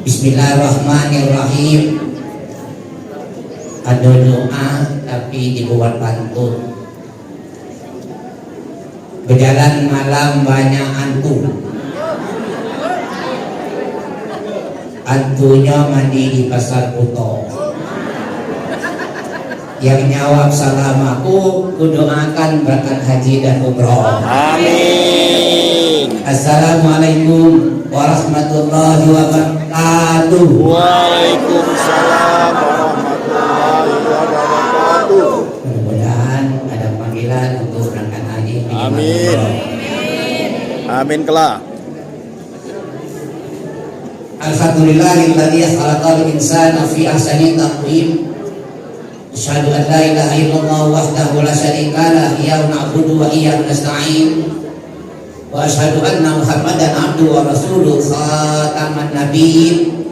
Bismillahirrahmanirrahim. Ada doa tapi dibuat pantun. Berjalan malam banyak antunya mandi di pasar Kuto. Yang jawab salam aku kudoakan berkat haji dan umroh. Amin. Assalamualaikum warahmatullahi wabarakatuh. Waalaikumsalam warahmatullahi wabarakatuh. Mudah-mudahan ada panggilan untuk berangkat haji. Amin. Amin kelak. Alhamdulillahilladzi khalaqal insana fi ahsani taqwim. Asyhadu an la ilaha illallah wahdahu la syarika lah, iyyahu na'budu wa iyyahu nasta'in. Wa asyhadu anna Muhammadan abduhu wa rasuluhu khataman nabiyyin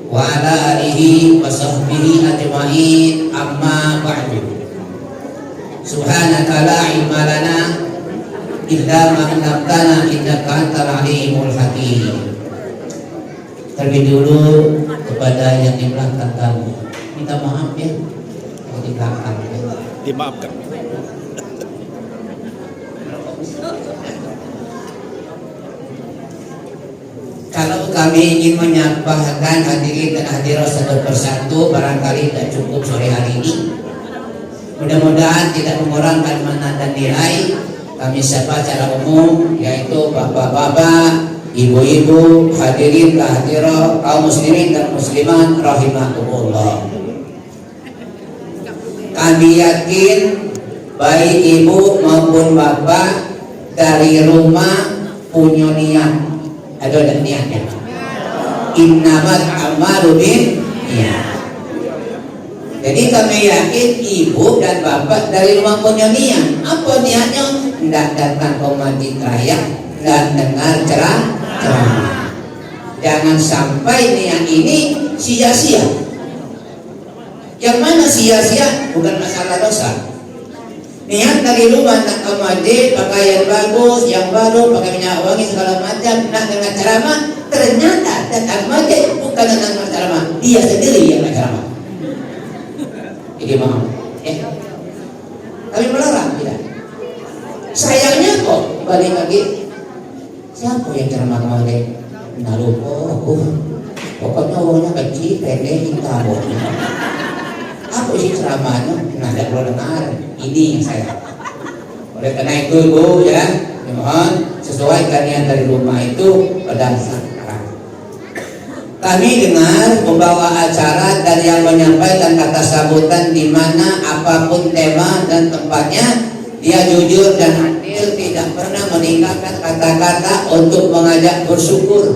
wa ala alihi wa sahbihi ajma'in, amma ba'du. Subhanaka la ilma lana illa ma 'allamtana innaka antal alimul hakim. Terlebih dulu kepada yang di belakang kami minta maaf ya, di belakang Dimaafkan. kalau kami ingin menyampaikan hadirin dan hadirat satu persatu barangkali tidak cukup sore hari ini. Mudah-mudahan tidak mengurangkan makna dan nilai. Kami sapa secara umum yaitu bapak-bapak, ibu-ibu, hadirin dan hadirat, kaum muslimin dan muslimat rahimakumullah. Kami yakin baik ibu maupun bapak dari rumah punya niat. Ada niatnya. Innamal a'malu binniyat. Jadi kami yakin ibu dan bapak dari rumah punya niat. Apa niatnya? Tidak datang ke masjid raya dan dengar ceramah. Jangan sampai niat ini sia-sia. Yang mana sia-sia? Bukan masalah dosa. Niat dari rumah nak ke masjid, pakaian bagus, yang baru, pakai minyak wangi segala macam, nak dengar ceramah, ternyata datang masjid bukan dengar ceramah, dia sendiri yang nak ceramah. Jadi mau, kami melarang tidak. Sayangnya kok balik lagi, siapa yang ceramah kemarin? Nah lupa aku, pokoknya orangnya kecil, pendek, hitam. Apa sih ceramahnya? Nah, tidak perlu dengar. Ini yang saya. Oleh karena itu, Bu, ya, mohon sesuaikan niat dari rumah itu pada saat. Kami dengar membawa acara dan yang menyampaikan kata sambutan di mana apapun tema dan tempatnya, dia jujur dan adil, tidak pernah meninggalkan kata-kata untuk mengajak bersyukur.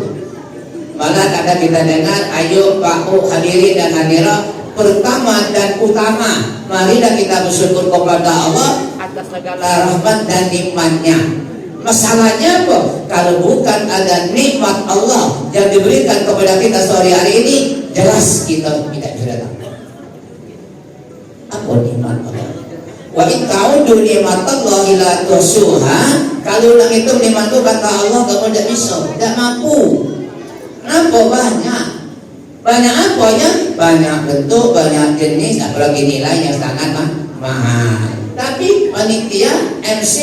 Malah kadang kita dengar, ayo Pak Bu, hadirin dan hadirat, pertama dan utama, marilah kita bersyukur kepada Allah atas segala rahmat dan nikmatnya. Masalahnya apa? Kalau bukan ada nikmat Allah yang diberikan kepada kita sore hari ini, jelas kita tidak bisa datang. Apa nikmat Allah? Wa in ta'udu nikmatallahi la tuhsuha. Kalau nak hitung nikmat itu kata Allah, kamu tidak bisa, tidak mampu. Kenapa banyak? Banyak apa ya? Banyak bentuk, banyak jenis, apalagi nilai yang sangat mahal. Tapi panitia MC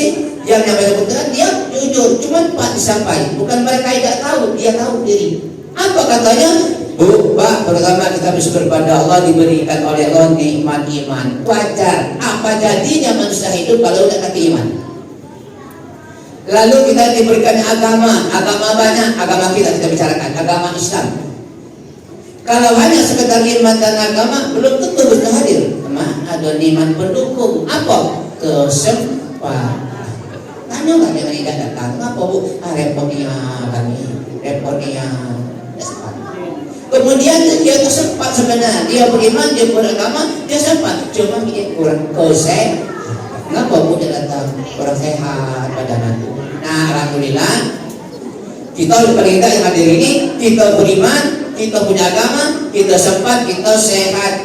yang nyampe kebetulan dia jujur, cuma Pak disampaikan, bukan mereka tidak tahu, dia tahu diri. Apa katanya? Bu, Pak, pertama kita bersyukur pada Allah diberikan oleh Allah nikmat iman. Wajar. Apa jadinya manusia hidup kalau tidak ada iman? Lalu kita diberikan agama banyak, agama kita bicarakan, agama Islam. Kalau hanya sekedar iman dan agama belum tentu bisa hadir. Ada iman pendukung. Apa? Kesempatan. Tanya nggak dengan tidak datang? Apa Bu? Repotnya kami, repotnya. Kemudian dia itu sempat sebenarnya. Dia beriman, dia beragama, dia sempat. Cuma dia kurang sehat. Kenapa Bu tidak datang? Kurang sehat badan itu. Nah, alhamdulillah kita paling tidak yang hadir ini, kita beriman, kita punya agama, kita sempat, kita sehat.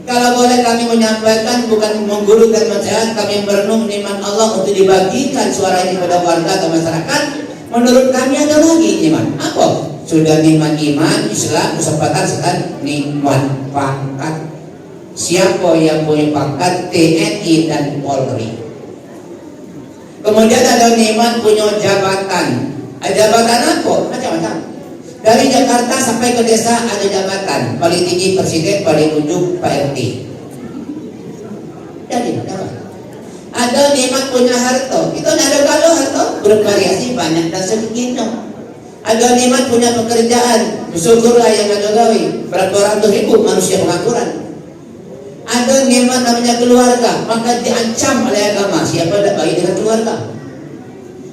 Kalau boleh kami menyampaikan, bukan mengguru dan mensehat, kami merenung nikmat Allah untuk dibagikan suara ini kepada warga atau masyarakat. Menurut kami ada lagi iman. Apa? Sudah nikmat iman, Islam, kesempatan sekarang nikmat pangkat. Siapa yang punya pangkat TNI dan Polri. Kemudian ada nikmat punya jabatan. Jabatan apa? Macam-macam. Dari Jakarta sampai ke desa ada jabatan. Paling tinggi presiden, paling ujung Pak RT. Jadi ada nikmat punya harta. Itu ada kalau harta bervariasi banyak dan sedikit. Ada nikmat punya pekerjaan, bersyukurlah yang ada gawe. Berapa ratus ribu manusia pengangguran. Ada nikmat namanya keluarga, maka diancam oleh agama siapa tidak baik dengan keluarga.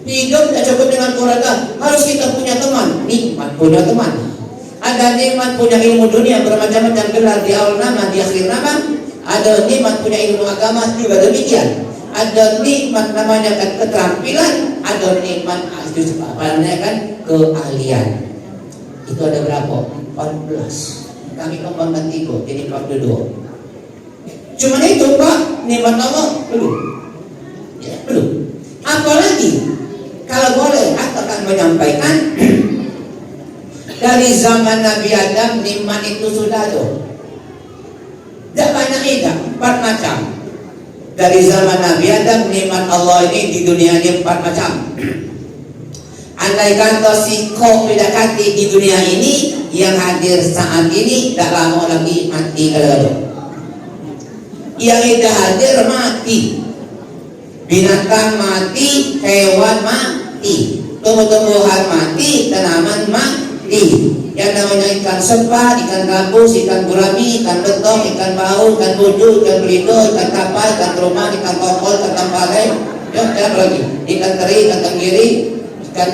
Hidup tidak cukup dengan keluarga, harus kita punya teman. Nikmat punya teman. Ada nikmat punya ilmu dunia bermacam-macam gelar di awal nama, di akhir nama. Ada nikmat punya ilmu agama juga demikian. Ada nikmat namanya kan keterampilan, ada nikmat apa namanya kan keahlian. Itu ada berapa? 14. Kami kembangkan 3 jadi 42. Cuma itu Pak, nikmat Allah belum. Ya, belum. Apalagi kalau boleh aku akan menyampaikan dari zaman Nabi Adam nikmat itu sudah ada. Tidak banyak tidak, 4 macam. Dari zaman Nabi Adam nikmat Allah ini di dunia ini 4 macam. Andai kata si kau mendekati di dunia ini yang hadir saat ini tak lama lagi mati kalau yang tidak hadir mati. Binatang mati, hewan mati, tumbuh-tumbuhan mati, tanaman mati. Yang namanya ikan sepat, ikan gabus, ikan gurami, ikan betong, ikan bau, ikan buju, ikan belido, ikan kapal, ikan rumah, ikan kokol, ikan tampale, apa lagi? Ikan teri, ikan tenggiri, ikan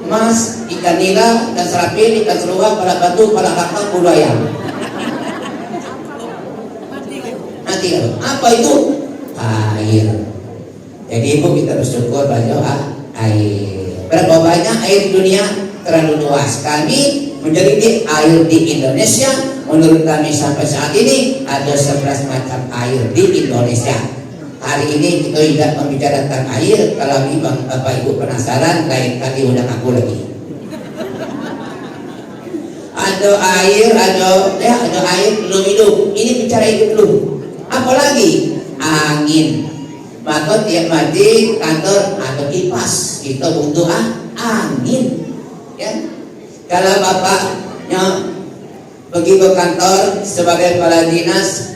emas, ikan nila, ikan serapin, ikan seruak, pala batu, pala kakak, bulu ayam. Mati apa itu? Air. Jadi ibu kita bersyukur banyak air. Berapa banyak air di dunia? Terlalu luas. Kami menjadi air di Indonesia. Menurut kami sampai saat ini ada 11 macam air di Indonesia. Hari ini kita tidak membicarakan air. Kalau memang Bapak Ibu penasaran, lain kali undang aku lagi. Ada air, ada air belum hidup. Ini bicara hidup belum. Apalagi angin. Maka tiap mati kantor atau kipas kita butuh angin. Ya. Kalau bapaknya pergi ke kantor sebagai kepala dinas,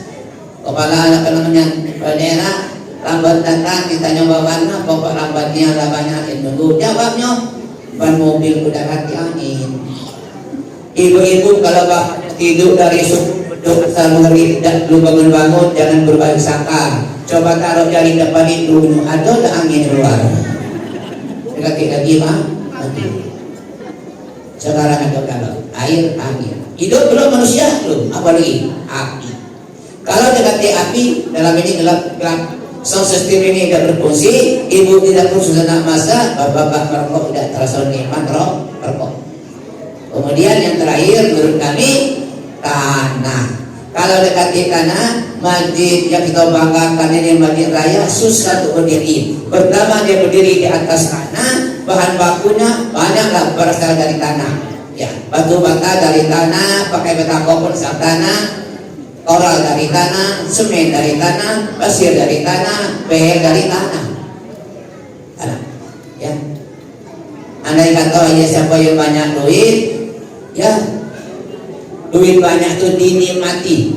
kepala apa namanya daerah, lambat datang ditanya bapaknya, bapak lambatnya banyak nunggu. Jawabnya ban mobil udah hati angin. Ibu-ibu kalau bapaknya tidur dari subuh asal mengeri belum bangun-bangun, jangan berbalik sangka. Coba taruh jari depan itu, ada angin keluar. Dekat lagi mah. Sekarang ada kalau air, angin. Hidup belum manusia belum, apalagi api. Kalau dekati api dalam ini gelap, sound system ini tidak berfungsi, ibu tidak bersusana masa, bapak merokok tidak terasa nikmat rokok. Kemudian yang terakhir menurut kami tanah. Kalau dekati tanah, masjid yang kita banggakan ini masjid raya susah untuk berdiri. Pertama dia berdiri di atas tanah, bahan bakunya banyaklah berasal dari tanah. Ya, batu bata dari tanah, pakai betapapun dari tanah, koral dari tanah, semen dari tanah, pasir dari tanah, pehe dari tanah. Ya, andai kata ya siapa yang banyak duit, ya duit banyak tuh dinikmati.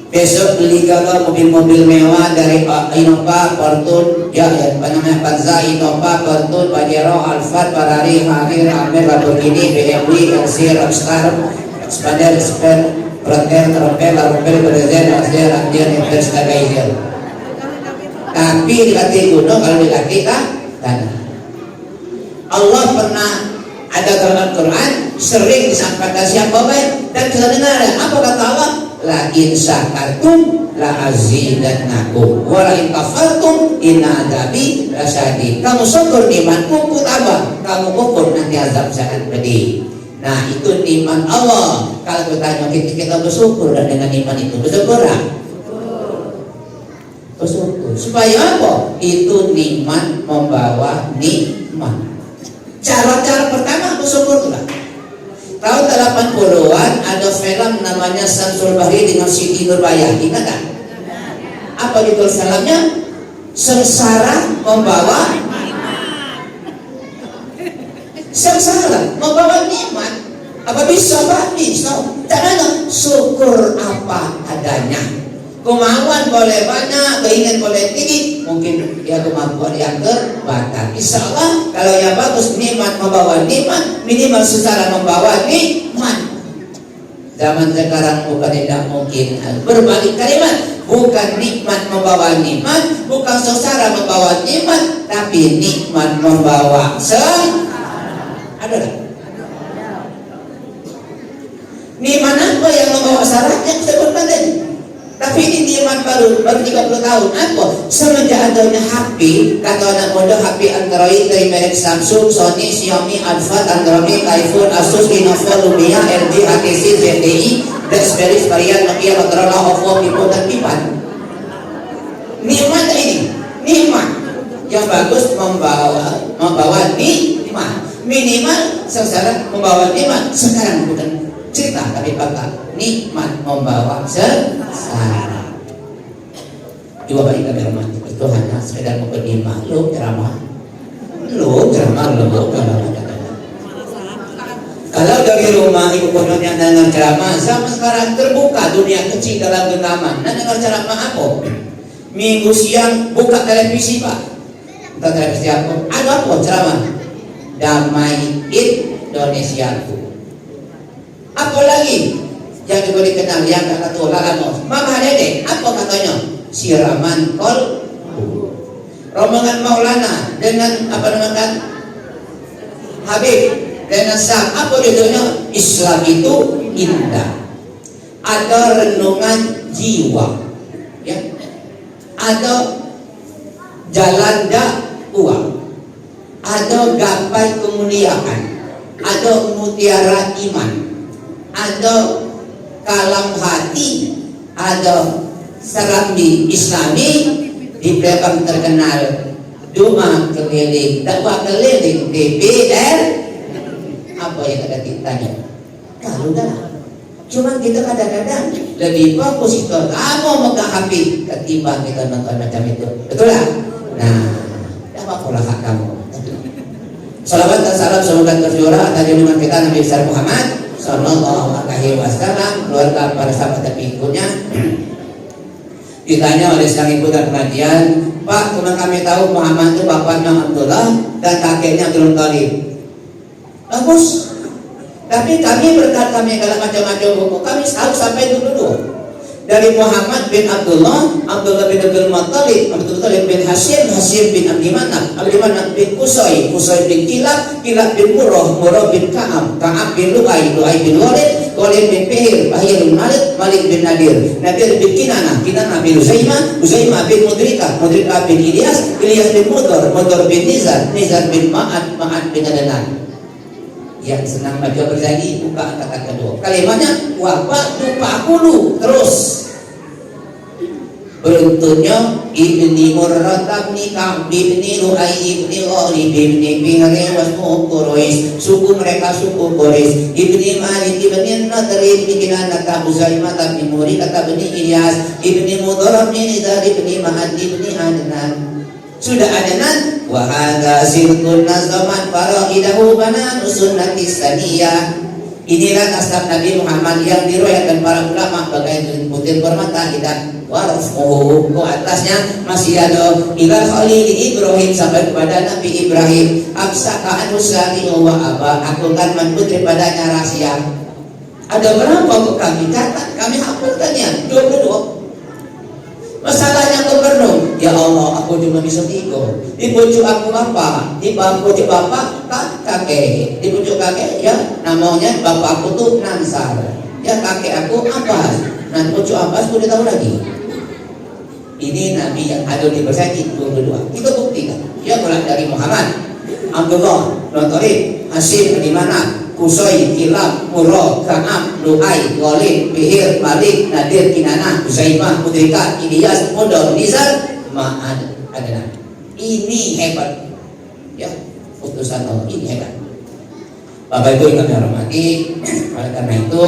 Besok beli kalau mobil-mobil mewah dari Innova, Fortune, ya apa namanya Panza, Innova, Fortune, Pajero, Alphard, Ferrari, Harrier, Amer, Lamborghini, BMW, LC, Rockstar, Expander, Frontier, Tropel, Brazil, Razia, Randian, dan sebagainya. Tapi dilatih gunung, kalau dilatih tanah. Allah pernah ada dalam Al-Quran sering disampaikan siapa baik dan kita dengar apa kata Allah, la in syakartum la azidannakum wa la in kafartum inna adabi lasyadid. Kamu syukur nikmatku ku tambah, kamu kufur nanti azab sangat pedih. Nah itu nikmat Allah. Kalau bertanya kita bersyukur dan dengan nikmat itu bersyukur. Bersyukur supaya apa? Itu nikmat membawa nikmat. Cara pertama bersyukur lah. film namanya Samsul Bahri dengan Siti Nurbaya, ingat kan? Apa judul filmnya? Sengsara membawa nikmat. Apa bisa Pak? Bisa. Caranya syukur apa adanya. Kemauan boleh banyak, keinginan boleh tinggi, mungkin ya kemampuan yang terbatas. Insya Allah kalau yang bagus nikmat membawa nikmat, minimal secara membawa nikmat. Zaman sekarang bukan tidak mungkin, berbalik kalimat, bukan nikmat membawa nikmat, bukan sengsara membawa nikmat, tapi nikmat membawa ada tak? Nikmat apa yang membawa syaratnya sebut tadi? Tapi ini nikmat baru 30 tahun. Apa? Semenjak adanya HP, kata anak muda, HP Android dari merek Samsung, Sony, Xiaomi, Alphard, Android, iPhone, Asus, Lenovo, Lumia, LG, HTC, ZTE, BlackBerry, varian Nokia, Motorola, Oppo, Vivo, dan Ipan. Nikmat ini, nikmat yang bagus membawa nikmat. Minimal sengsara membawa nikmat. Sekarang bukan cerita tapi fakta, nikmat membawa sengsara. Dua baik kami hormati itu hanya sekedar memberi makhluk ceramah. Kalau dari rumah ibu pondoknya dengar ceramah, sama sekarang terbuka dunia kecil dalam genggaman. Dan dengar ceramah apa? Minggu siang buka televisi Pak. Buka televisi apa? Ada apa ceramah? Damai Indonesiaku. Apalagi yang juga dikenal yang kata Tuhan Mama Dede, apa katanya? Siraman kol. Rombongan Maulana dengan apa namanya? Habib dengan Sam, apa judulnya? Islam itu indah. Ada renungan jiwa, ya. Ada jalan dakwah. Ada gapai kemuliaan. Ada mutiara iman. Ada kalam hati, ada serambi Islami, di belakang terkenal Duma keliling, dakwah keliling DPR. Apa yang ada ditanya? Kalau dah, cuma kita kadang-kadang lebih fokus itu kamu megang HP ketimbang kita nonton macam itu, betul lah? Nah, apa pola hak kamu? Salawat dan salam semoga tercurah atas junjungan kita Nabi besar Muhammad Sallallahu Alaihi Wasallam, keluarga para sahabat dan pengikutnya. Ditanya oleh sang ibu dan pengajian, Pak, cuma kami tahu Muhammad itu bapaknya Abdullah dan kakeknya Abdul Thalib. Bagus. Tapi kami berkat kami dalam macam-macam buku, kami tahu sampai dulu dari Muhammad bin Abdullah, Abdullah bin Abdul Muttalib, Abdul Muttalib bin Hashim, Hashim bin Abdi Manaf, Abdi Manaf bin Qusay, Qusay bin Kilab, Kilab bin Murrah, Murrah bin Ka'ab, Ka'ab bin Lu'ay, Lu'ay bin Walid, Walid bin Fihir, Bahir bin Malik, Malik bin Nadir, Nadir bin Kinanah, Kinanah bin Uzaimah, Uzaimah bin Mudrikah, Mudrikah bin Ilyas, Ilyas bin Mudor, Mudor bin Nizar, Nizar bin Ma'ad, Ma'ad bin Adnan. Yang senang baca berjanji buka kata kedua. Kalimatnya wafat lupa akulu terus. Beruntutnya Ibni Murratab ni Ka'b ibni Lu'ay ibni Ghalib ibni Fihri wasmu Quraisy. Suku mereka suku Quraisy. Ibni Malik ibni Nadr ibni Kinanah Abu Zaimah ibni Muri kata ibni Ilyas ibni Mudhar ibni Nizar ibni Ma'ad ibni Adnan. Sudah Adnan wa hadza sirkun nazaman faraidahu banan sunnati saniyah. Inilah nasab Nabi Muhammad yang diriwayatkan para ulama bagai butir permata kita warfuhu ke atasnya masih ada ilal khalil Ibrahim sampai kepada Nabi Ibrahim absaka anusari wa aba aku kan menputri padanya rahasia. Ada berapa kok kami catat kami hafalkannya 22. Masalahnya gubernur, ya Allah aku cuma bisa 3. Di pucuk aku bapak, di pucuk bapak kakek, di pucuk kakek ya namanya bapak aku tuh Nansar, ya kakek aku Abbas, dan pucuk Abbas aku udah tahu lagi. Ini Nabi yang ada di bersajid 22. Kita buktikan, ya mulai dari Muhammad, Abdullah, Thalib, Hashim di mana? Qusay, Kilab, Murrah, Ka'ab, Lu'ay, Ghalib, Fihir, Malik, Nadir, Kinanah, Uzaimah, Mudrikah, Ilyas, Mudhar, Nizar, Ma'ad, Adnan. Ini hebat. Ya, utusan Allah ini hebat. Bapak Ibu yang kami hormati, oleh karena itu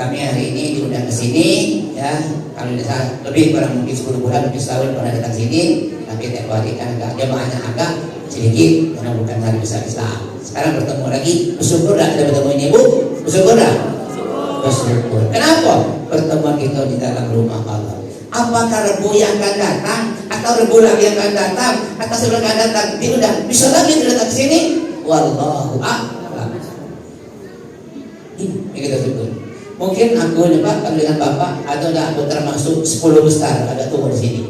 kami hari ini diundang ke sini ya. Kalau lebih kurang mungkin 10 bulan, lebih setahun pernah datang sini, tapi tiap hari kan jemaahnya agak sedikit karena bukan hari besar Islam. Sekarang bertemu lagi, bersyukur dah kita bertemu ini Bu, bersyukur dah. Bersyukur. Kenapa? Pertemuan kita di dalam rumah Allah. Apakah Rebu yang akan datang atau Rebu lagi yang akan datang atau sebelum akan datang diundang bisa lagi datang ke sini? Wallahu a'lam. Ini kita syukur. Mungkin aku nyoba dengan Bapak atau enggak aku termasuk 10 besar ada tua di sini.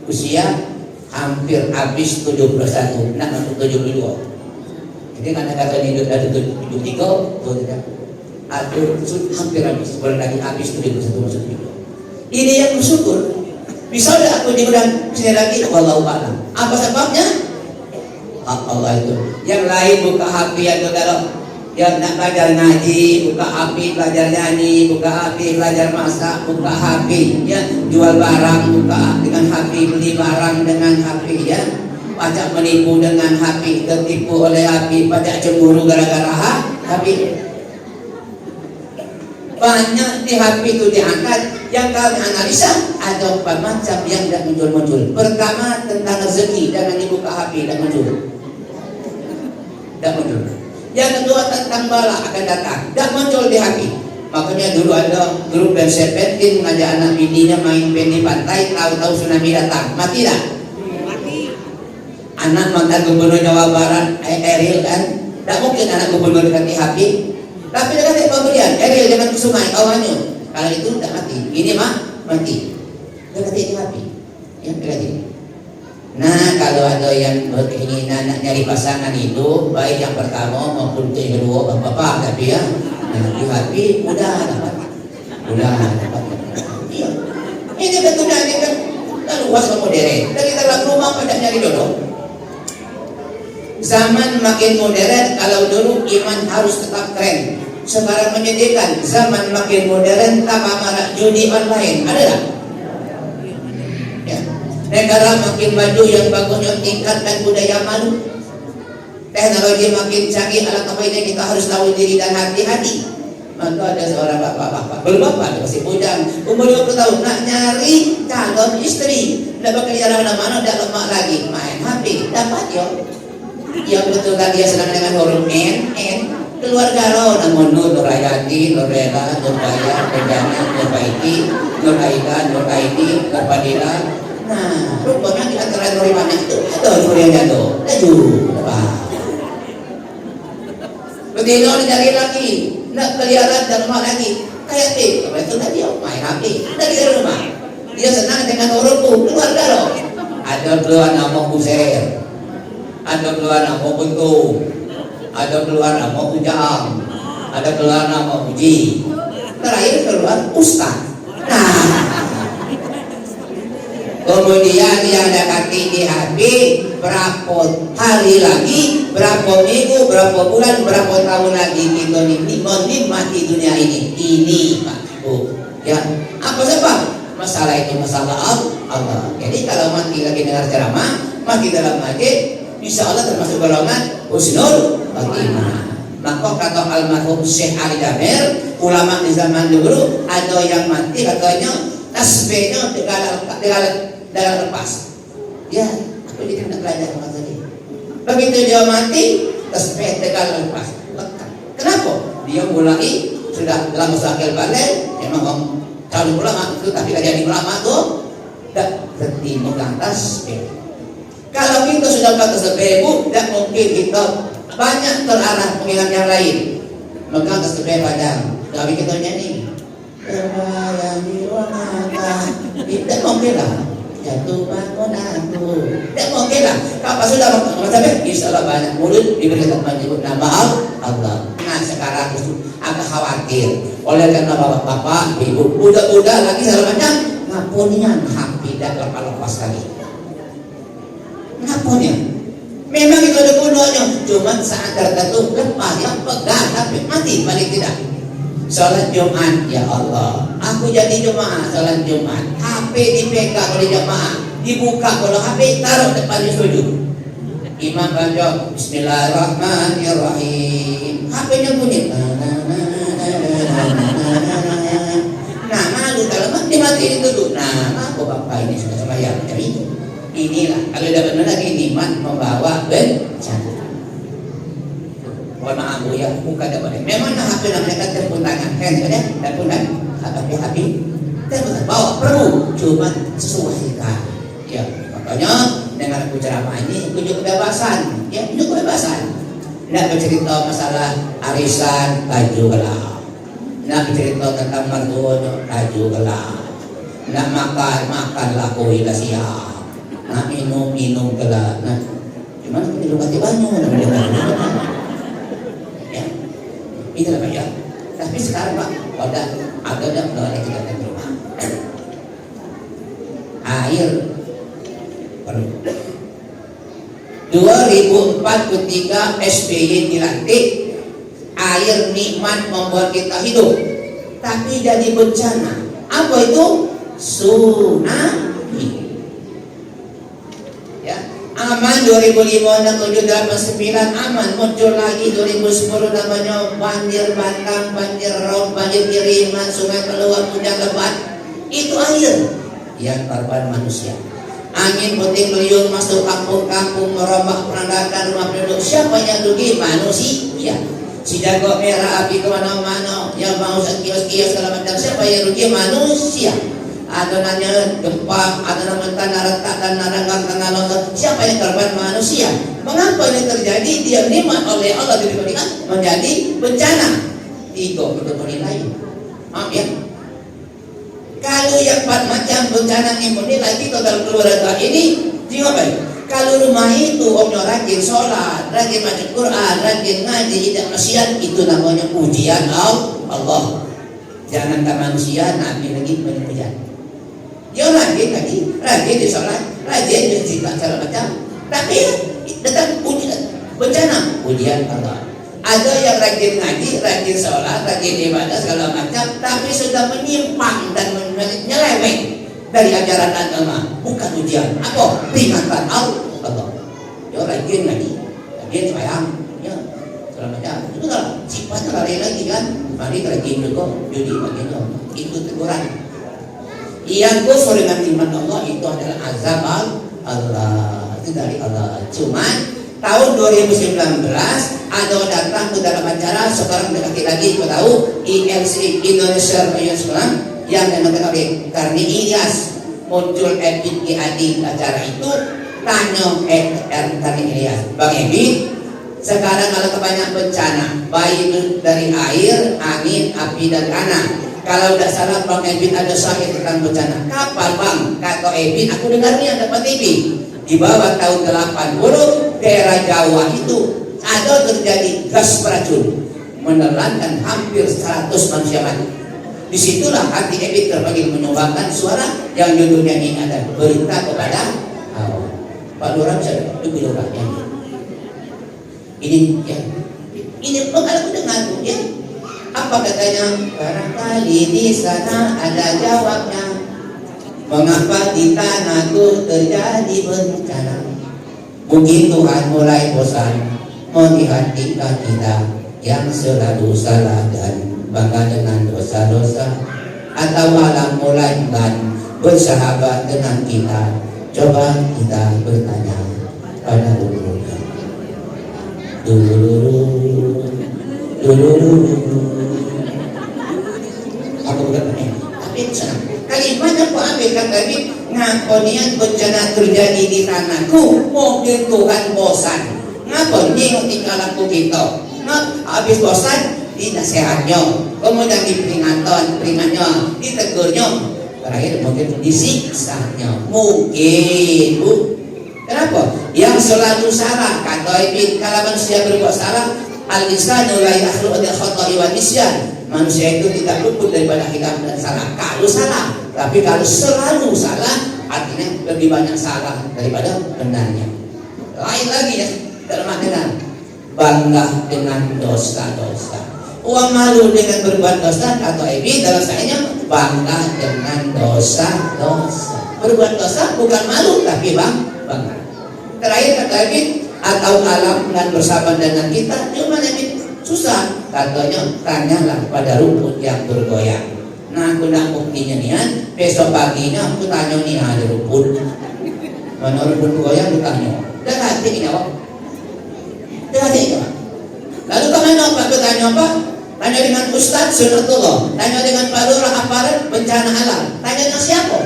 Usia hampir habis 71, nak masuk 72. Jadi karena kata hidup dari 73, tuh tidak. Aduh, hampir habis, bulan lagi habis 71 masuk 72. Ini yang bersyukur. Bisa tidak aku diundang sini lagi? Wallahu a'lam. Apa sebabnya? Hak Allah itu. Yang lain buka HP atau kalau yang nak belajar ngaji, buka HP belajar nyanyi, buka HP belajar masak, buka HP ya, jual barang buka dengan HP, beli barang dengan HP ya, pajak menipu dengan HP, tertipu oleh HP, pajak cemburu gara-gara HP. Banyak di HP itu diangkat. Yang kami analisa ada empat macam yang tidak muncul-muncul. Pertama tentang rezeki, jangan dibuka HP, tidak muncul. Tidak muncul. Yang kedua tentang bala akan datang, tidak muncul di HP. Makanya dulu ada grup band Seventeen mengajak anak bininya main band di pantai, tahu-tahu tsunami datang, mati tak? Mati. Anak mantan gubernur Jawa Barat, Eril kan, tidak mungkin anak gubernur dekat di HP. Tapi dia kata pemberian, Eril jangan ke sungai, awannya. Kalau itu tidak mati, ini mah mati. Dia kata di HP, ya berarti. Nah, kalau ada yang berkeinginan nak nyari pasangan itu, baik yang pertama maupun yang kedua, bapak-bapak, tapi ya, nah, di HP udah dapat. Iya. Ini betulnya ini kan luas ke modern. Dari dalam rumah pada nyari jodoh. Zaman makin modern, kalau dulu iman harus tetap keren. Sekarang menyedihkan, zaman makin modern, tambah marak judi online, ada tak? Ya. Negara makin maju, yang bagusnya tingkatkan budaya malu. Teknologi makin canggih, alat apa ini kita harus tahu diri dan hati-hati. Maka ada seorang bapak-bapak, berbapak, masih bujang, umur 20 tahun, nak nyari calon istri. Tidak bakal jalan mana-mana, tidak lemak lagi, main HP, dapat ya. Yang betul kan dia sedang dengan huruf N, keluarga lo, namun Nur Hayati, Nur Rela, Nur Baya, Nur Jana, Nur Baiti, Nur Aida, Nur Aidi, Nur Padila. Nah, rupanya di antara Nur banyak itu ada Nur yang jatuh, laju, lepas. Begitu dicari lagi, nak keliaran dan rumah lagi, kayak apa itu tadi main HP, dari rumah. Dia senang dengan hurufku, keluarga lo. Ada keluar nama Kuser, ada keluar nama Buntu, ada keluar nama Ujang, ada keluar nama Uji, terakhir keluar Ustaz. Nah, kemudian dia dekati di HP berapa hari lagi, berapa minggu, berapa bulan, berapa tahun lagi kita menikmati dunia ini. Ini Pak Bu, ya apa sebab? Masalah itu masalah Allah. Jadi kalau mati lagi dengar ceramah, mati dalam masjid, insya Allah termasuk golongan husnul khotimah. Maka kata almarhum Syekh Ali Damir, ulama di zaman dulu ada yang mati katanya tasbihnya dalam lepas. Ya, aku jadi tidak belajar tadi. Begitu dia mati, tasbih dalam lepas. Kenapa? Dia mulai sudah dalam musakil balik, memang calon ulama itu, tapi kalau jadi ulama tuh tidak berhenti megang tasbih. Kalau kita sudah pakai tasbih, tidak mungkin kita banyak terarah pengingat yang lain. Megang tasbih padang, tapi kita nyanyi. Tidak mungkin lah. Jatuh bangun aku. Tidak mungkin lah. Kalau sudah pakai tasbih, insya Allah banyak mulut diberikan menyebut nama Allah. Nah sekarang agak khawatir. Oleh karena bapak-bapak, ibu, udah lagi selamanya ngapunian HP tidak lepas lagi. Ngapunnya, memang itu ada gunanya, cuma saat tertentu lepas ya pegang tapi mati balik tidak. Salat Jumat, ya Allah, aku jadi jemaah salat Jumat, HP dipegang oleh jemaah, dibuka kalau HP taruh depan sujud. Imam baca Bismillahirrahmanirrahim, HP-nya bunyi. Nah, malu kalau dimatiin dulu. Nah, aku bapak ini sudah sembahyang jam itu. Inilah kalau tidak benar lagi nikmat membawa bencana. Mohon maaf Bu ya, bukan tidak boleh. Memang nak apa namanya telepon tangan, kan ada telepon kan, HP, telepon bawa perlu, cuma sesuaikan. Ya, makanya dengan aku ceramah ini tunjuk kebebasan, ya tunjuk kebebasan. Tidak bercerita masalah arisan, laju gelap. Tidak bercerita tentang mardun, laju gelap. Tidak makan laku hingga siap. Nak minum gelap. Nah, gimana minum hati banyak? Ya, itulah Pak ya. Tapi sekarang Pak, ada mulai kita terima. Air perlu. 2004 ketika SBY dilantik, air nikmat membuat kita hidup, tapi jadi bencana. Apa itu? Tsunami. Ya, aman 2005, 6, 7, 8, 9 aman. Muncul lagi 2010 namanya banjir bandang, banjir rob, banjir kiriman, sungai keluar, hujan lebat. Itu air yang korban manusia. Angin puting beliung masuk kampung-kampung, merombak perandakan rumah penduduk. Siapa yang rugi? Manusia. Si jago merah api kemana-mana, yang mau kios-kios segala macam. Siapa yang rugi? Manusia. Adonannya gempa, adonan tanah retak dan naranggang tengah longsor. Siapa yang korban? Manusia. Mengapa ini terjadi? Dia nikmat oleh Allah diberikan menjadi bencana. Tiga itu menilai. Maaf ya. Kalau yang 4 macam bencana ini lagi total keluarga ini diapain? Kalau rumah itu omnya rajin sholat, rajin baca Quran, rajin ngaji, tidak maksiat, itu namanya pujian Allah. Jangan tak manusia, Nabi lagi pujian. Dia rajin lagi, rajin di sholat, rajin di zikir segala macam. Tapi datang pujian, bencana, pujian Allah. Ada yang rajin ngaji, rajin sholat, rajin ibadah segala macam, tapi sudah menyimpang dan menyeleweng dari ajaran agama. Bukan ujian, apa? Peringatan Allah. Ya rajin ngaji, rajin sembahyang, ya segala macam. Itu kan sifatnya lari lagi kan. Mari rajin juga, judi begitu. Itu teguran. Yang kufur dengan iman Allah itu adalah azab Allah. Itu dari Allah. Cuman tahun 2019 ada datang ke dalam acara, sekarang lagi kau tahu ILC Indonesia Sekolah yang dinamakan oleh Karni Ilyas. Muncul Ebit Adi acara itu, tanya Karni Ilyas, Bang Ebit, sekarang kalau kebanyakan bencana, baik itu dari air, angin, api dan tanah. Kalau tidak salah Bang Ebit ada sahih tentang bencana. Kapan Bang? Kata Ebit, aku dengarnya dapat TV. Di bawah tahun 80 daerah Jawa itu ada terjadi gas beracun menelankan hampir 100 manusia mati. Disitulah hati Ebit terpanggil menyumbangkan suara yang judulnya ini ada berita kepada Allah. Pak Lurah bisa lebih lurah ya. Ini ya. Ini kalau dengar ya. Apa katanya? Barangkali di sana ada jawabnya. Mengapa di tanahku terjadi bencana? Mungkin Tuhan mulai bosan melihat kita yang selalu salah dan bangga dengan dosa-dosa, atau malah mulai enggan bersahabat dengan kita. Coba kita bertanya pada dulu. Aku bertanya, tapi senang. Kalimatnya aku ambil kata ini, ngakonian bencana terjadi di tanahku, mungkin Tuhan bosan. Ngapa nyengok tinggal aku gitu? Habis bosan, dinasehatnya, kemudian diperingatnya, ditegurnya, terakhir mungkin disiksanya. Mungkin Bu. Kenapa? Yang selalu salah, kata Ibn, kalau manusia berbuat salah, al-insanu la yakhluqu min khata'i wa nisyan. Manusia itu tidak luput daripada hilaf dan salah. Kalau salah, tapi kalau selalu salah, artinya lebih banyak salah daripada benarnya. Lain lagi ya, dalam makna bangga dengan dosa-dosa. Uang malu dengan berbuat dosa, atau Ebi dalam sayanya bangga dengan dosa-dosa. Berbuat dosa bukan malu, tapi bangga. Terakhir kata Ebi, atau alam dan bersama dengan kita, cuma Ebi Susah, katanya tanyalah pada rumput yang bergoyang. Nah, aku nak buktinya nih kan, besok paginya aku tanya nih ada rumput. Mana rumput bergoyang aku tanya. Dan hati ini apa? Dan hati ini apa? Lalu kemana Pak? Aku tanya apa? Tanya dengan Ustadz Sunatullah, tanya dengan Pak Lurah Aparat Bencana Alam, tanya dengan siapa?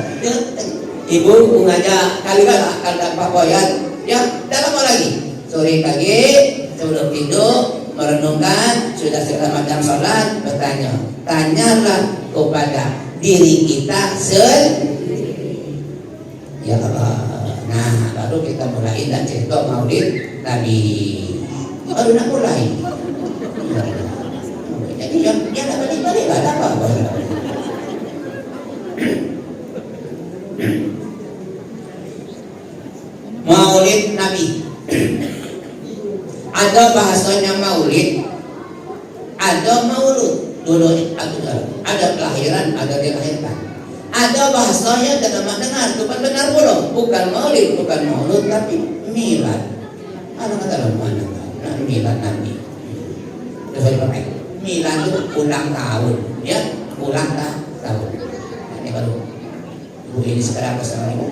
Ibu ngajak kali kalau Pak Boyan, ya dalam lagi. Sore pagi sebelum tidur merenungkan sudah segala macam sholat, bertanya, tanyalah kepada diri kita sendiri. Ya Allah. Nah, baru kita mulai dan cerita Maulid Nabi. Baru nak mulai. Jadi dia nak balik-balik lah, tak apa. Maulid Nabi. Ada bahasanya Maulid, ada Maulud. Dulu ada kelahiran, ada dilahirkan. Ada bahasanya dalam dengar, bukan benar pula, bukan Maulid, bukan Maulud, tapi milad. Ada kata mana? Milad Nabi. Terus dipakai. Milad itu ulang tahun, ya, ulang tahun. Ini baru. Ibu ini sekarang bersama ibu.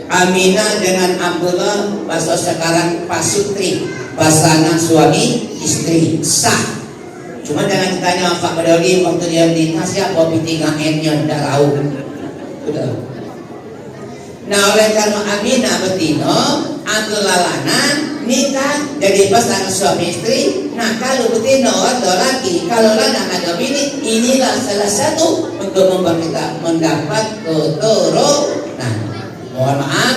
Aminah dengan Abdullah, bahasa sekarang pasutri, pasangan suami istri sah. Cuma jangan ditanya Pak Badali waktu dia nikah siapa P3N-nya tidak tahu. Sudah. Nah, oleh karena Aminah betino, Abdullah lana nikah jadi pasangan suami istri. Nah, kalau betino atau laki, kalau lana ada bini, inilah salah satu untuk membuat kita mendapat keturunan. Mohon maaf,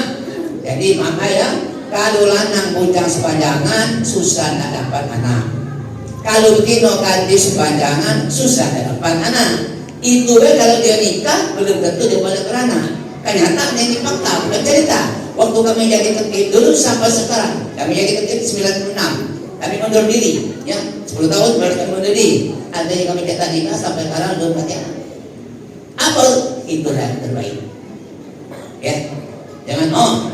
jadi maka ya, kalau lanang bujang sepanjangan susah nak dapat anak. Kalau betino ganti sepanjangan susah nak dapat anak. Itu kalau dia nikah belum tentu dia boleh beranak. Ternyata ini fakta, bukan cerita. Waktu kami jadi ketim dulu sampai sekarang, kami jadi ketim 96. Kami mundur diri, ya 10 tahun baru kami mundur diri. Ada yang kami cetak nikah sampai sekarang belum mati anak. Apa itulah yang terbaik? Ya, jangan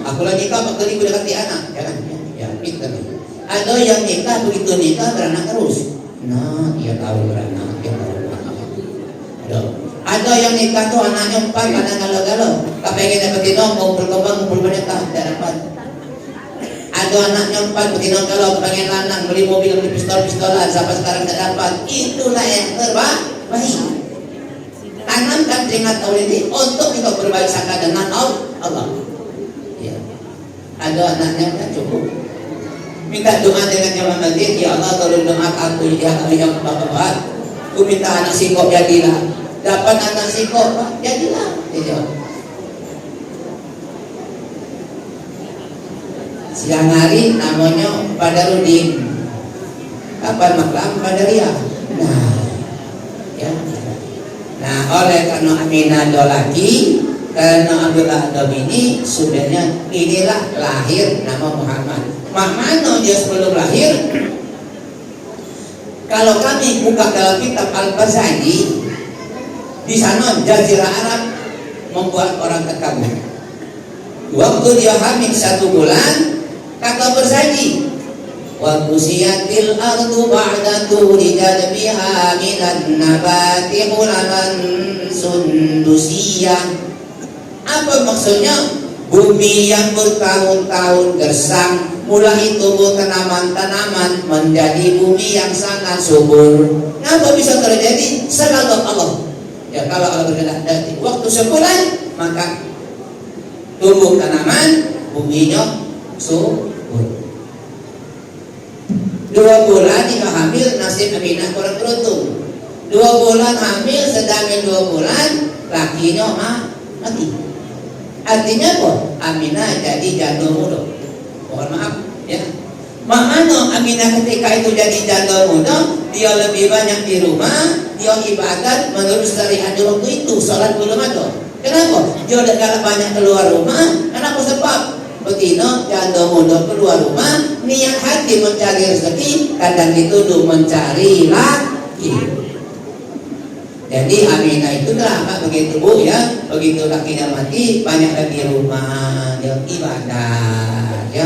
aku lagi nikah waktu ini udah ganti anak, jangan. Ya, pintar. Ada yang nikah begitu nikah beranak terus. Nah, dia tahu beranak, dia tahu beranak. Ada yang nikah tuh anaknya 4, anak galau-galau. Kepengen dapat itu mau berkembang ngumpul banyak tidak dapat. Ada anaknya 4 betina galau, kepengen lanang beli mobil, beli pistol-pistolan sampai sekarang tidak dapat. Itulah yang terbaik. Tanamkan keringat tauhid ini untuk kita berbaik sangka dengan Allah. Ya. Ada anaknya kan cukup. Minta doa dengan jamaah masjid, ya Allah tolong doa aku ya Allah yang Bapak. Aku minta anak singkop jadilah. Dapat anak singkop, jadilah. Siang hari namanya Badarudin. Kapan maklam Badaria. Nah, ya. Nah, oleh karena Aminah dolaki, karena Abdullah Domini, sudahnya inilah lahir nama Muhammad. Mana dia sebelum lahir? Kalau kami buka dalam kitab Al-Bazali, di sana Jazirah Arab membuat orang terkagum. Waktu dia hamil 1 bulan, kata bersaji, wa kusiyatil ardu ba'da turijal biha minan nabati hulaman sundusiyah. Apa maksudnya? Bumi yang bertahun-tahun gersang, mulai tumbuh tanaman-tanaman menjadi bumi yang sangat subur. Kenapa bisa terjadi? Segala Allah. Ya, kalau Allah berkehendak waktu sebulan maka tumbuh tanaman, buminya subur. 2 bulan dia hamil, nasib Aminah kurang beruntung. 2 bulan hamil, sedang 2 bulan lakinya mati. Artinya apa? Aminah jadi janda muda. Mohon maaf ya. Makanya Aminah ketika itu jadi janda muda, dia lebih banyak di rumah, dia ibadat menurut syariat di waktu itu, salat belum ada. Kenapa? Dia tidak banyak keluar rumah. Kenapa? Sebab betina janda muda keluar rumah, niat hati mencari rezeki, kadang dituduh mencari laki. Jadi Aminah itu drama begitu bu ya, begitu lakinya mati banyak lagi rumah, dia ibadah, ya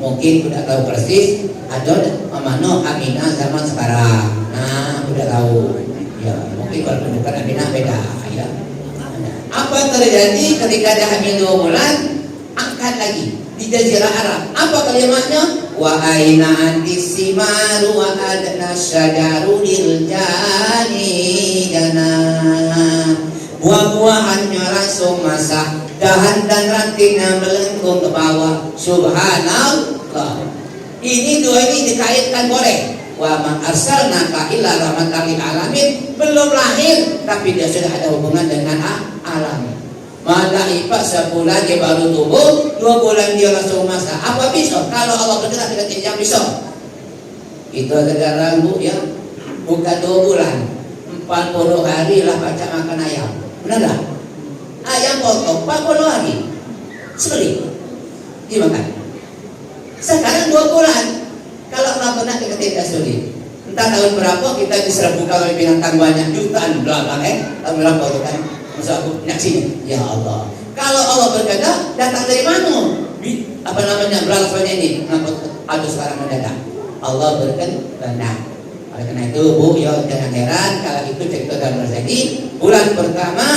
mungkin udah tahu persis ada Amano Aminah zaman sekarang. Nah, udah tahu. Ya, mungkin kalau bukan Aminah beda ya. Nah, apa terjadi ketika dia hamil 2 bulan? Angkat lagi di Jazirah Arab. Apa kalimatnya? Wa aina antisimaru wa adna syajaru lil jana. Buah-buahannya langsung masak, dahan dan rantingnya melengkung ke bawah. Subhanallah. Ini dua ini dikaitkan boleh. Wa ma arsalnaka illa rahmatan lil alamin. Belum lahir tapi dia sudah ada hubungan dengan alam. Maka ipak sebulan dia baru tumbuh, 2 bulan dia langsung masak. Apa pisau? Kalau Allah bergerak dengan injak pisau. Itu sekarang Bu ya, bukan 2 bulan, 40 hari lah baca makan ayam. Benar tak? Ayam potong 40 hari sekali dimakan. Sekarang 2 bulan. Kalau melakukan kita tidak sulit. Entah tahun berapa kita diserbukan oleh binatang banyak jutaan belakang tahun berapa itu kan? Masa aku nyaksinya. Ya Allah. Kalau Allah berkata datang dari mana? Apa namanya beralasannya ini? Kenapa aduh sekarang mendadak? Allah berkehendak. Oleh karena itu Bu, ya jangan heran kalau itu cerita dalam terjadi. Bulan pertama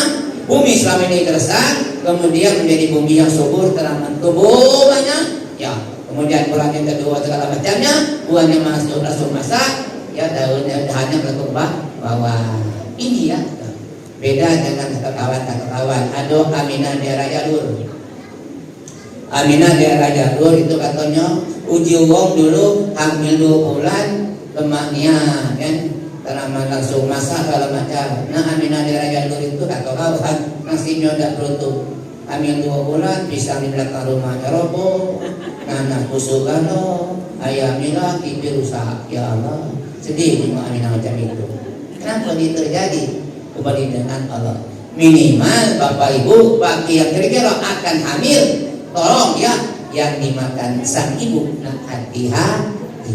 bumi selama ini gersang, kemudian menjadi bumi yang subur, tanaman tumbuh banyak. Ya, kemudian bulan yang kedua segala macamnya, buahnya masuk langsung masak, ya daunnya dahannya berkembang bawah. Ini ya beda dengan kawan-kawan. Aduh, Aminah daerah jalur. Aminah daerah jalur itu katanya uji wong dulu hamil 2 bulan lemaknya kan tanaman langsung masak segala macam. Nah, Aminah daerah jalur itu kata kawan nasinya tidak beruntung. Hamil 2 bulan pisang di belakang rumahnya roboh, nanas busukan ayamnya kipir rusak. Ya Allah, sedih dengan Aminah macam itu. Kenapa ini terjadi? Kembali dengan Allah. Minimal Bapak Ibu bagi yang kira-kira akan hamil, tolong ya yang dimakan sang ibu hati-hati.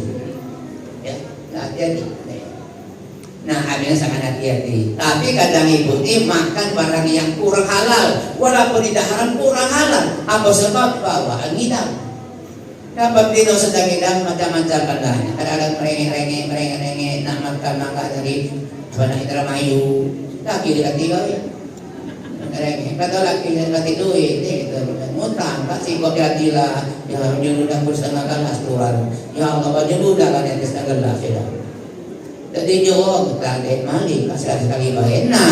Ya, hati-hati. Nah, Aminah sangat hati-hati. Tapi kadang ibu ini makan barang yang kurang halal, walaupun tidak haram kurang halal. Apa sebab? Bawaan ngidam. Dapat dino sedang ngidam macam-macam bandanya. Kadang-kadang merengek, nak makan mangga dari mana Indramayu. Laki tiga ya. Merengek. Kata laki kasih duit ni kita ngutang, kasih kau jadilah. Ya nyuruh dah setengah gelas keluar. Ya Allah baju budak kan yang setengah gelas ya. Jadi jauh kita dek mali kasih sekali baik. Nah,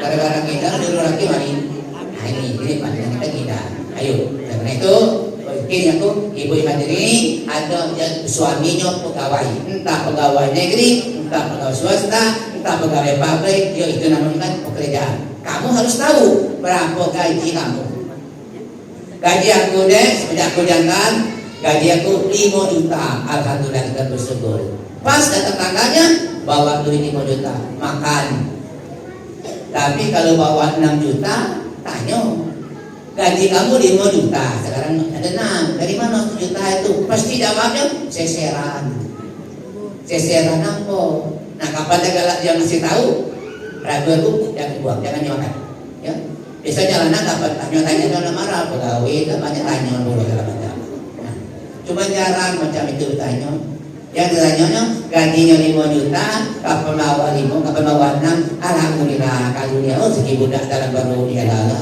gara-gara kita dulu laki mali. Nah ini panjang kita kita. Ayo, karena itu mungkin aku ibu hadirin ada suaminya pegawai, entah pegawai negeri, entah pegawai swasta, entah pegawai pabrik, ya itu namanya pekerjaan. Kamu harus tahu berapa gaji kamu. Gaji aku deh, semenjak aku jangan, gaji aku 5 juta. Alhamdulillah kita bersyukur. Pas datang tangganya, bawa duit 5 juta, makan. Tapi kalau bawa 6 juta, tanya, gaji kamu 5 juta, sekarang ada 6, dari mana 1 juta itu? Pasti jawabnya, seseran. Seseran apa? Nah, kapan dia ngasih tahu? Ragu aku, jangan buang, jangan nyokan. Ya, biasanya anak kapan tanya dalam marah, pegawai, banyak tanya dulu segala macam. Nah, cuma jarang macam itu tanya. Yang ditanya gajinya 5 juta, kapan bawa 5, kapan bawa 6, alhamdulillah karunia rezeki budak dalam baru dia lah.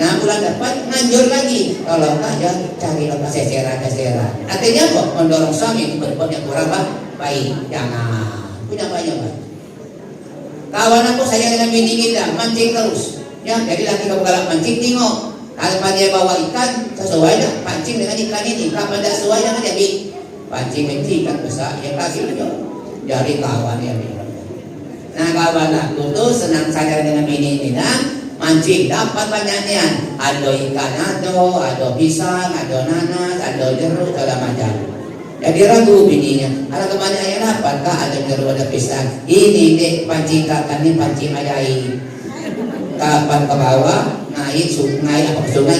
Nah bulan depan nganjur lagi, kalau enggak ya cari lepas seseran. Artinya apa? Mendorong suami itu berbuat yang kurang baik. Jangan punya banyak Pak. Kawan aku saya dengan bini kita mancing terus, ya jadi lagi kamu galak mancing tengok. Kalau dia bawa ikan sesuai dah pancing dengan ikan ini. Kapan dah sesuai jangan jadi pancing ikan besar yang kasih aja dari kawan ya. Nah kawan aku tuh senang saja dengan bini ini mancing dapat banyaknya. Ada ikan, ada pisang, ada nanas, ada jeruk, segala macam. Jadi ragu bininya, ada kebanyakan dapat kak, ada jeruk, ada pisang. Ini dek pancing kakak ini pancing ayai. Kapan ke bawah naik sungai,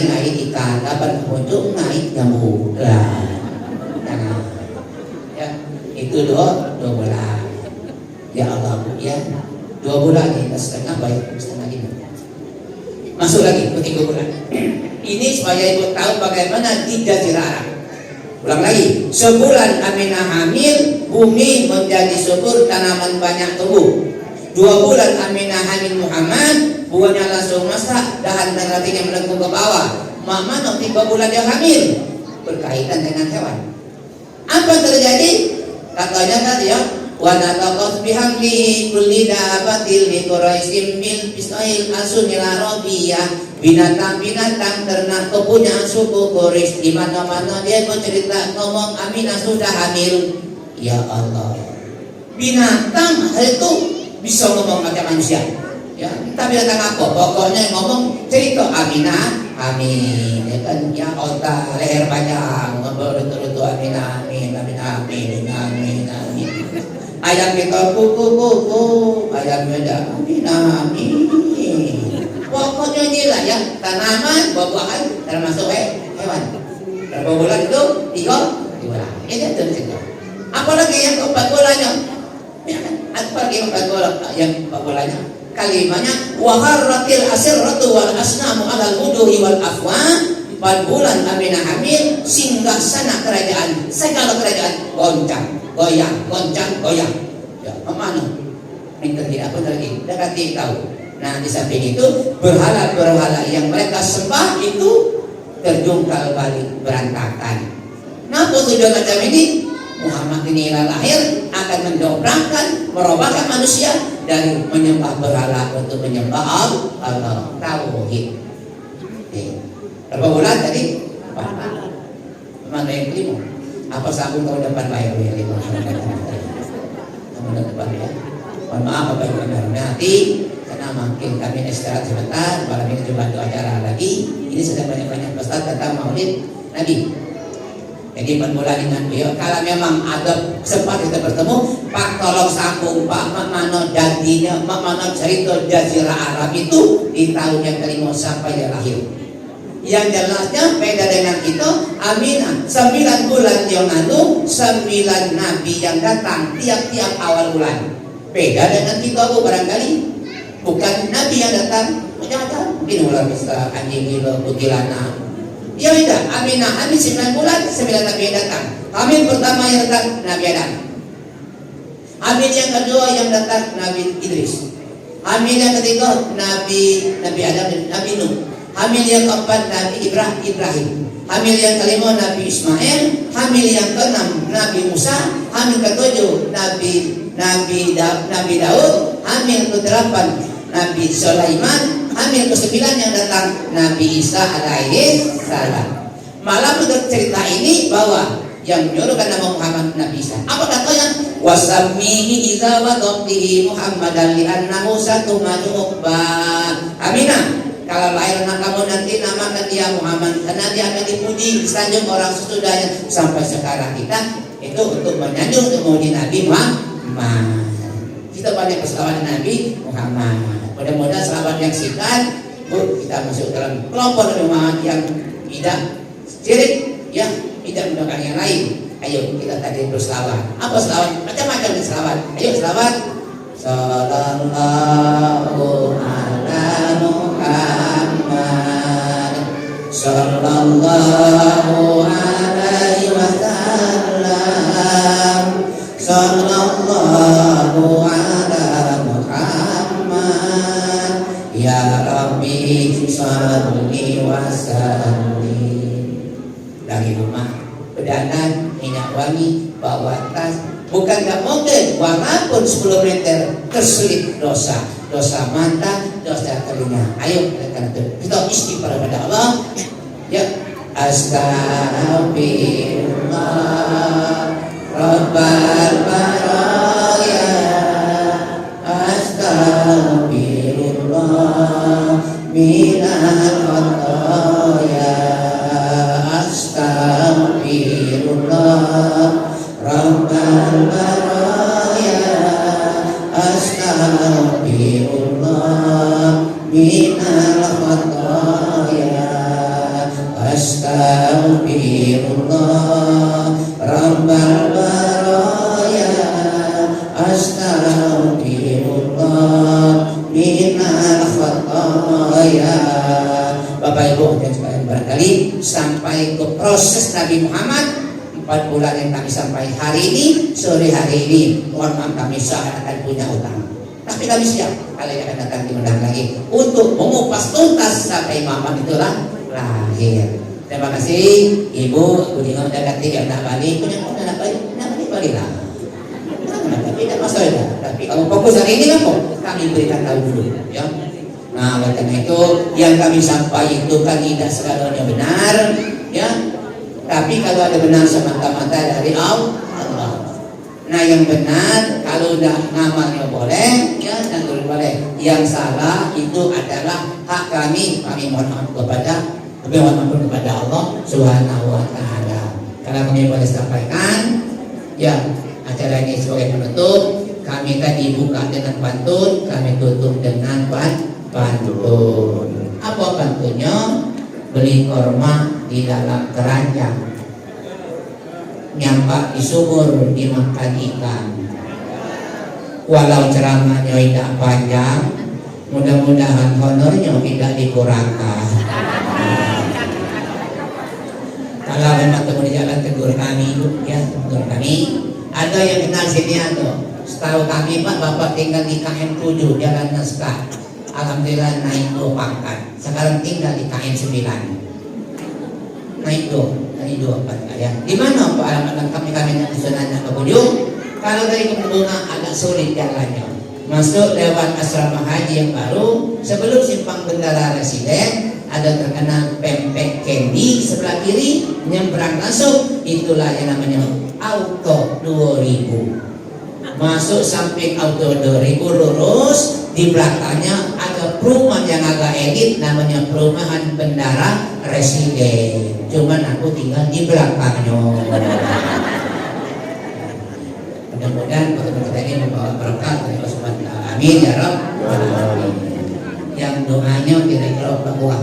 naik ikan. Kapan ke puncak naik nyamuk. Nah, ya itu dua bulan. Ya Allah Bu ya, 2 bulan ini setengah baik, setengah ini. Masuk lagi ke 3 bulan. Ini supaya ibu tahu bagaimana di Jazirah Arab. Ulang lagi, sebulan Aminah hamil, bumi menjadi subur, tanaman banyak tumbuh. 2 bulan Aminah hamil Muhammad, buahnya langsung masak, dahan dan rantingnya melengkung ke bawah. Mama 3 bulan dia hamil, berkaitan dengan hewan. Apa yang terjadi? Katanya tadi ya, wa nataqat bihamli kulli dabatil li quraisim bil bisail asunil arabiyah. Binatang-binatang ternak punya suku Quraisy, di mana-mana dia bercerita ngomong Aminah sudah hamil. Ya Allah, binatang itu bisa ngomong macam manusia. Ya, entah binatang apa, pokoknya ngomong cerita Aminah amin. Ya kan, ya otak leher panjang ngomong itu Aminah amin, Aminah amin, amin, amin. Ayam kita kuku, ayam beda Aminah amin. Pokoknya inilah ya, tanaman, buah-buahan termasuk hewan. Berapa bulan itu? 3 bulan. Ini cerita. Apalagi yang keempat bulannya? Ya kan? Apalagi yang keempat bulannya? Kalimatnya waharratil asirratu wal asnamu alal wuduhi wal afwan. 4 bulan Aminah hamil, singgah sana kerajaan, segala kerajaan goncang, goyang, goncang, goyang. Ya, mana? Minta tidak apa lagi? Dekati tahu. Nah, di samping itu berhala-berhala yang mereka sembah itu terjungkal balik, berantakan. Nah, tujuan macam ini Muhammad ini lahir akan mendobrakkan, merubahkan manusia dari menyembah berhala untuk menyembah Allah. Tauhid. Berapa bulan tadi? 4. Mana yang kelima? Apa sabun tahun depan bayar ya 5? Tahun depan ya. Mohon maaf Bapak Ibu nanti karena makin kami istirahat sebentar, malam ini coba doa acara lagi. Ini sedang banyak-banyak pesan tentang Maulid Nabi. Jadi bermula dengan beliau. Kalau memang ada sempat kita bertemu, Pak tolong sambung Pak mana jadinya, mana cerita Jazirah Arab itu di tahun yang kelima sampai dia lahir. Yang jelasnya beda dengan kita. Aminah 9 bulan yang lalu, 9 nabi yang datang tiap-tiap awal bulan. Beda dengan kita Bu, barangkali bukan nabi yang datang macam-macam. Mungkin ular bisa anjing gila kuntilanak. Ya beda. Aminah hamil 9 bulan, 9 nabi yang datang. Hamil pertama yang datang Nabi Adam. Hamil yang kedua yang datang Nabi Idris. Hamil yang ketiga Nabi Adam dan Nabi Nuh. Hamil yang keempat Nabi Ibrahim. Hamil yang kelima Nabi Ismail. Hamil yang keenam Nabi Musa. Hamil ketujuh Nabi Daud. Hamil ke-8 Nabi Sulaiman. Hamil ke-9 yang datang Nabi Isa alaihi salam. Malam untuk cerita ini bahwa yang menyuruhkan nama Muhammad Nabi Isa. Apa katanya? Wasammihi idza wadatihi Muhammadan li'annahu satumadu uqba. Aminah. Kalau lahir anak kamu nanti namakan dia Muhammad karena dia akan dipuji, disanjung orang sesudahnya. Sampai sekarang kita itu untuk menyanjung, untuk memuji Nabi Muhammad. Kita banyak berselawat Nabi Muhammad. Mudah-mudahan selawat yang singkat, Bu, kita masuk dalam kelompok Nabi Muhammad yang tidak syirik, ya, tidak menggunakan yang lain. Ayo kita tadi berselawat. Apa selawat? Macam-macam selawat. Ayo selawat. Sallallahu ala Muhammad, sallallahu alaihi wasallam, sallallahu ala Muhammad, ya Rabbi salli wa sallim. Dari rumah bedandan, minyak wangi, bawa tas. Bukan gak mungkin, walaupun 10 meter terselip dosa mata, dosa telinga. Ayo kita istighfar kepada Allah. Ya, astagfirullah Rabbal baraya, astagfirullah minal khataya, astagfirullah Rabbal baraya, astagfirullah minal khataya, astagfirullah Rabbal baraya, astagfirullah minal khataya. Bapak Ibu dan sekalian, barangkali sampai ke proses Nabi Muhammad 4 bulan yang kami sampai hari ini, sore hari ini, mohon maaf kami akan punya utang. Tapi kami siap kalau yang akan datang diundang lagi untuk mengupas tuntas sampai mama itulah lahir. Terima kasih Ibu. Kudingan udah ketiga nak balik, punya nak balik lah. Tidak masalah. Tapi kalau fokus hari ini kami berikan tahu dulu, ya. Nah, oleh karena itu yang kami sampaikan itu kan tidak segalanya benar, ya. Tapi kalau ada benar semata-mata dari Allah. Nah, yang benar kalau udah namanya boleh, ya, dan boleh. Yang salah itu adalah hak kami. Kami mohon maaf kepada Allah Subhanahu wa taala. Kalau kami boleh sampaikan, ya, acara ini sebagai penutup, kami kan dibuka dengan pantun, kami tutup dengan pantun. Apa pantunnya? Beli korma di dalam keranjang, nyampak di sumur dimakan ikan. Walau ceramahnya tidak panjang, mudah-mudahan honornya tidak dikurangkan. Kalau memang ketemu di jalan, tegur kami, ya, tegur kami. Ada yang kenal sini ada. Setahu kami Pak, Bapak tinggal di KM 7 Jalan Naskah. Alhamdulillah naik 2 pangkat. Sekarang tinggal di KM 9. Naik 2 pangkat, ya. Di mana Pak alamat kami yang disunahnya ke Bujung? Kalau dari Kebunungan agak sulit jalannya. Masuk lewat asrama haji yang baru, sebelum simpang bendara residen, ada terkenal pempek candy sebelah kiri, nyebrang langsung, itulah yang namanya Auto 2000. Masuk samping Auto 2000 lurus, di belakangnya ada perumahan yang agak elit, namanya perumahan bendara residen. Cuman aku tinggal di belakangnya. Mudah-mudahan kita ini membawa berkah dari Allah. Amin ya Rabb. Yang doanya kira-kira bahwa